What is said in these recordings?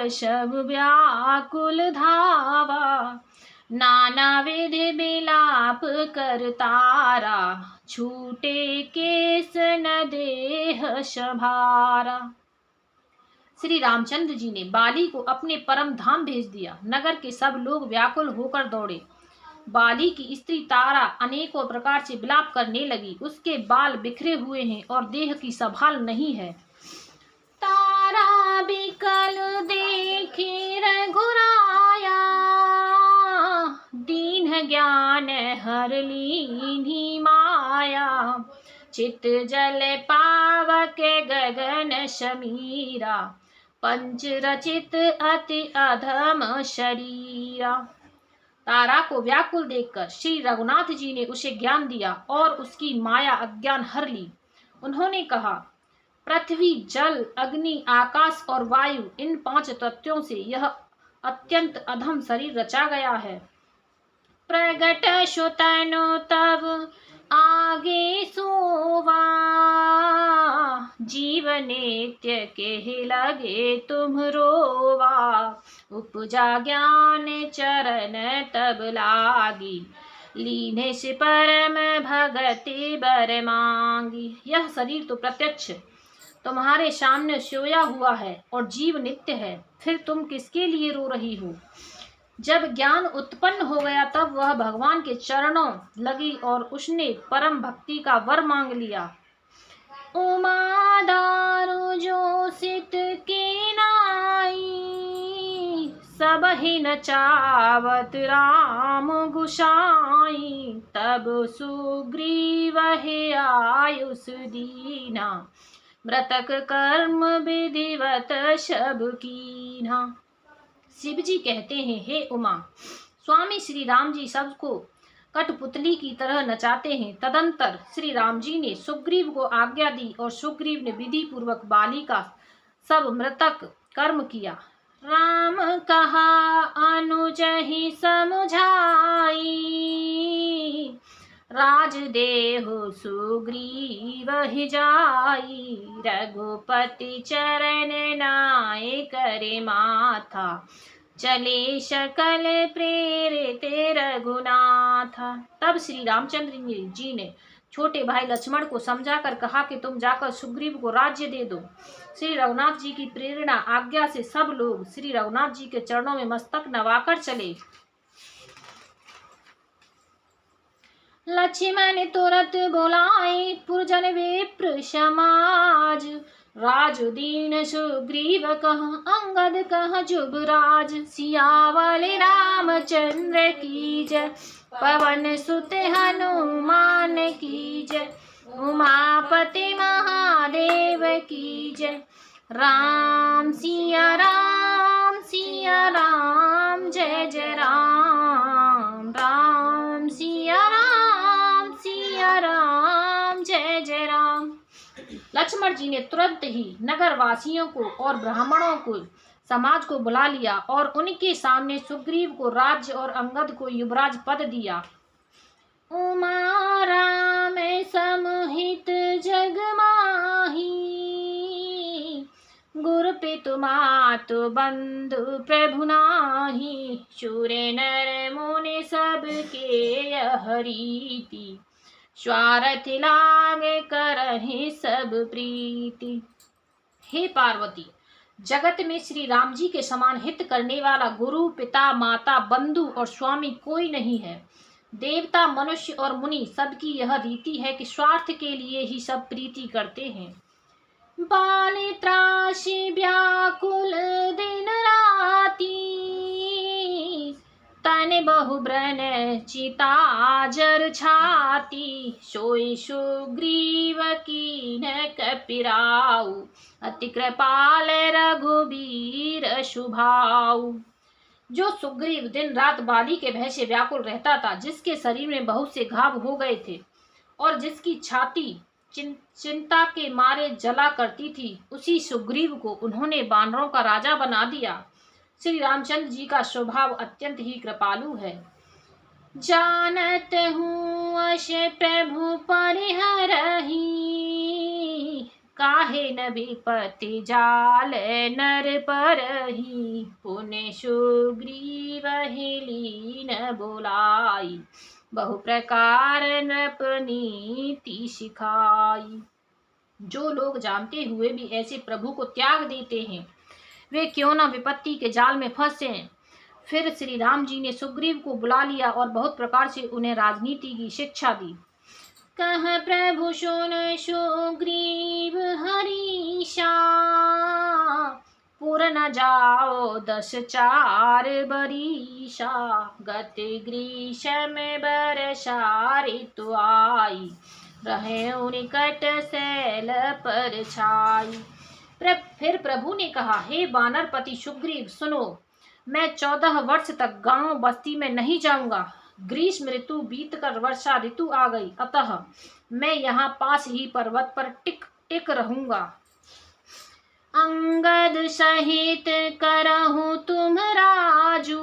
सब व्याकुल धावा, नाना विधि बिलाप कर तारा, छूटे केस न देह सभारा। श्री रामचंद्र जी ने बाली को अपने परम धाम भेज दिया। नगर के सब लोग व्याकुल होकर दौड़े। बाली की स्त्री तारा अनेकों प्रकार से विलाप करने लगी। उसके बाल बिखरे हुए हैं और देह की संभाल नहीं है। तारा बिकल देखी रघुराया, दीन ज्ञान हर लीन्ही माया, चित जल पावक गगन समीरा, पंच रचित अति अधम शरीरा। तारा को व्याकुल देखकर श्री रघुनाथ जी ने उसे ज्ञान दिया और उसकी माया अज्ञान हर ली। उन्होंने कहा, पृथ्वी, जल, अग्नि, आकाश और वायु, इन 5 तत्वों से यह अत्यंत अधम शरीर रचा गया है। प्रगट सुतनु तब आगे सोवा, जीव नित्य के लगे तुम रोवा, उपजा ज्ञान चरण तब लागी, लीने से परम भगति बर मांगी। यह शरीर तो प्रत्यक्ष तुम्हारे सामने सोया हुआ है और जीव नित्य है, फिर तुम किसके लिए रो रही हो? जब ज्ञान उत्पन्न हो गया तब वह भगवान के चरणों लगी और उसने परम भक्ति का वर मांग लिया। उमा दारु जो सित के नाई, सब ही नचावत राम गुसाई, तब सुग्रीव हे आयुष दीना, मृतक कर्म विधिवत सब कीन्हा। शिव जी कहते हैं, हे उमा, स्वामी श्री राम जी सबको कठपुतली की तरह नचाते हैं। तदंतर श्री राम जी ने सुग्रीव को आज्ञा दी और सुग्रीव ने विधि पूर्वक बाली का सब मृतक कर्म किया। राम कहा अनुज ही समझाई, राज देहु सुग्रीव ही जाई, रघुपति चरण नाय करे माथा, चले सकल प्रेरित रघुनाथा। तब श्री रामचंद्र जी ने छोटे भाई लक्ष्मण को समझाकर कहा कि तुम जाकर सुग्रीव को राज्य दे दो। श्री रघुनाथ जी की प्रेरणा आज्ञा से सब लोग श्री रघुनाथ जी के चरणों में मस्तक नवाकर चले। लक्ष्मण तुरंत बुलाए पुरजन विप्र समाज, राजुदीन सुग्रीव कह अंगद कह जुबराज, सियावल रामचंद्र की जय, पवन सुत हनुमान की जय, उमापति महादेव की जय। राम सिया राम जय जय राम, राम सिया राम जय जय राम। लक्ष्मण जी ने तुरंत ही नगर वासियों को और ब्राह्मणों को समाज को बुला लिया और उनके सामने सुग्रीव को राज्य और अंगद को युवराज पद दिया। उमा राम समहित जग माही, गुरु पितु मातु बंधु प्रभु नाही, शूरे नर मुनि सबके हरीति, स्वार्थ लाग करहि सब प्रीति। हे पार्वती, जगत में श्री राम जी के समान हित करने वाला गुरु, पिता, माता, बंधु और स्वामी कोई नहीं है। देवता, मनुष्य और मुनि सबकी यह रीति है कि स्वार्थ के लिए ही सब प्रीति करते हैं। बाल त्रासी व्याकुल दिन राती, तन बहु ब्रन चिता जर छाती, सोई सुग्रीव कीन कपिराऊ, अति कृपाल रघुबीर शुभाऊ। जो सुग्रीव दिन रात बाली के भय से व्याकुल रहता था, जिसके शरीर में बहुत से घाव हो गए थे और जिसकी छाती चिंता के मारे जला करती थी, उसी सुग्रीव को उन्होंने वानरों का राजा बना दिया। श्री रामचंद्र जी का स्वभाव अत्यंत ही कृपालु है। जानत हूँ अश प्रभु परिहरहि, काहे न विपत्ति जाल नर परही, पुण्य सुग्रीव ही लीन बोलाई, बहु प्रकार नृप नीति सिखाई। जो लोग जानते हुए भी ऐसे प्रभु को त्याग देते हैं, वे क्यों न विपत्ति के जाल में फंसे। फिर श्री राम जी ने सुग्रीव को बुला लिया और बहुत प्रकार से उन्हें राजनीति की शिक्षा दी। कह प्रभु सुन सुग्रीव हरीशा, पुर न जाओ 10 4 बरीशा, गति ग्रीष्म बरसा ऋतु आई, रहे निकट सैल पर छाई। फिर प्रभु ने कहा, हे वानरपति सुग्रीव सुनो, मैं 14 वर्ष तक गांव बस्ती में नहीं जाऊंगा। ग्रीष्म ऋतु बीतकर वर्षा ऋतु आ गई, अतः मैं यहाँ पास ही पर्वत पर टिक रहूंगा। अंगद सहित करहूँ तुम राजू,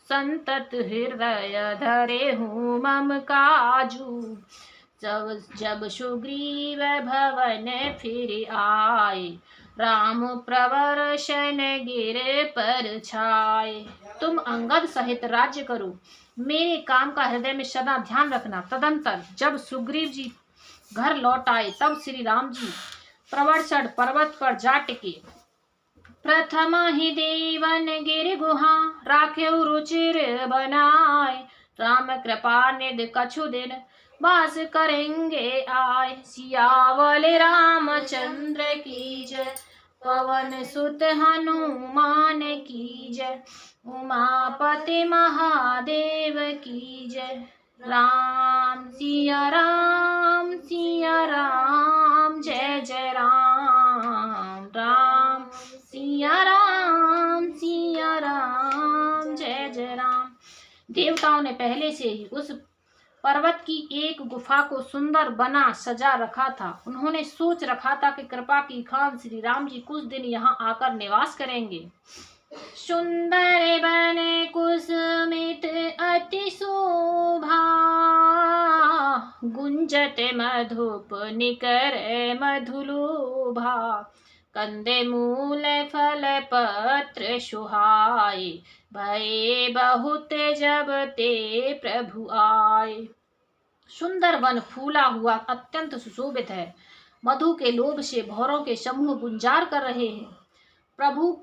संतत हृदय धरे हूँ मम काजू। जब सुग्रीव भवन फिर आए, राम प्रवर्षन गिर पर छाए। तुम अंगद सहित राज्य करो, मेरे काम का हृदय में सदा ध्यान रखना। तदंतर जब सुग्रीव जी घर लौट आए, तब श्री राम जी प्रवर्षण पर्वत पर जा टिके। प्रथम ही देवन गिर गुहा, राख्यौ रुचिर बनाए, राम कृपा निधि कछु दिन वास करेंगे आए। सियावल रामचंद्र की जय, पवन सुत हनुमान की जय, उमापति महादेव की जय। राम सिया राम जय जय राम, राम सिया राम जय जय राम। देवताओं ने पहले से ही उस पर्वत की एक गुफा को सुंदर बना सजा रखा था। उन्होंने सोच रखा था कि कृपा की खान श्री राम जी कुछ दिन यहाँ आकर निवास करेंगे। सुंदर बने कुसुमित अति शोभा, गुंजत मधुप निकर मधुलोभा, कंदे मूल फल पत्र सुहाए, भये बहुत जब ते प्रभु आए। सुंदर वन फूला हुआ अत्यंत सुशोभित है, मधु के लोभ से भौरों के समूह गुंजार कर रहे हैं। जब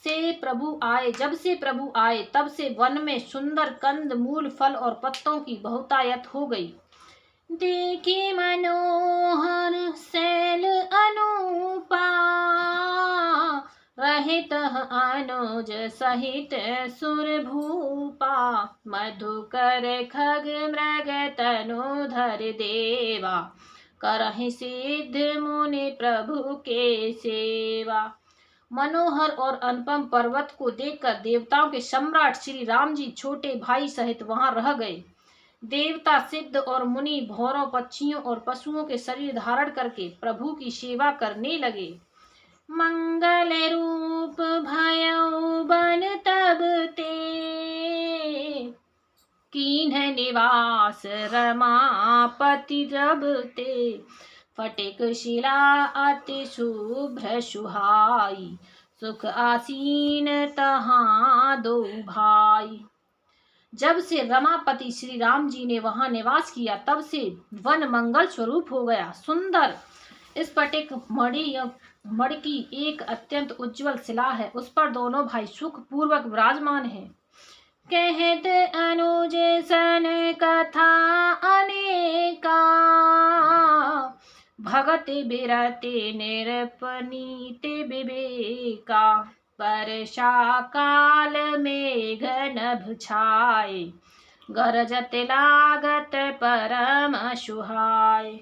से प्रभु आए तब से वन में सुंदर कंद मूल फल और पत्तों की बहुतायत हो गई। देखे मनोहर शैल अनूपा, रहित अनुज सहित सुर भूपा, मधुकर खग मृग तनुधर देवा, करहि सिद्ध मुनि प्रभु के सेवा। मनोहर और अनुपम पर्वत को देखकर देवताओं के सम्राट श्री राम जी छोटे भाई सहित वहां रह गए। देवता सिद्ध और मुनि भौरों पक्षियों और पशुओं के शरीर धारण करके प्रभु की सेवा करने लगे। मंगल रूप भयउ बन तब ते, कीन्ह निवास रमापति जब ते, फटिक शिला अति शुभ्र सुहाई, सुख आसीन तहाँ दो भाई। जब से रमापति श्री राम जी ने वहां निवास किया, तब से वन मंगल स्वरूप हो गया। सुंदर स्फटिक मणि की एक अत्यंत उज्जवल शिला है, उस पर दोनों भाई सुख पूर्वक विराजमान हैं। कहत अनुज सन कथा अनेका, भगत बिरते निरपनीति विवेका, वर्षा काल मेघ नभ छाए, गरजत लागत परम सुहाय।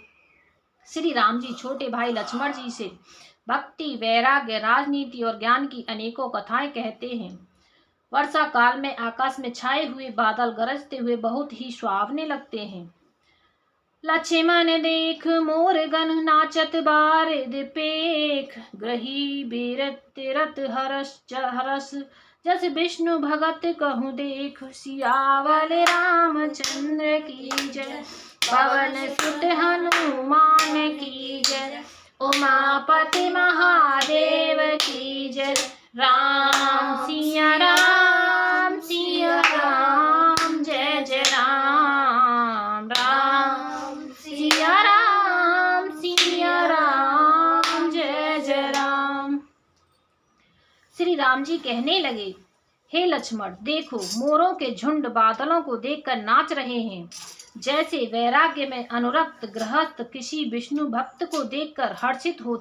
श्री राम जी छोटे भाई लक्ष्मण जी से भक्ति, वैराग्य, राजनीति और ज्ञान की अनेकों कथाएं कहते हैं। वर्षा काल में आकाश में छाए हुए बादल गरजते हुए बहुत ही सुहावने लगते हैं। लक्ष्मण देख मोर गण नाचत बारिद पेख, ग्रही बीरत रत हरस जस विष्णु भगत कहूँ देख। सियावल रामचंद्र की जय, पवन सुत हनुमान की जय, उमापति महादेव की जय। राम सिया राम सिया राम, जय जय राम। राम सिया राम सिया राम, जय जय राम। श्री राम जी कहने लगे, हे लक्ष्मण, देखो मोरों के झुंड बादलों को देखकर नाच रहे हैं। जैसे वैराग्य में अनुरक्त गृहस्थ किसी विष्णु भक्त को देखकर हर्षित होते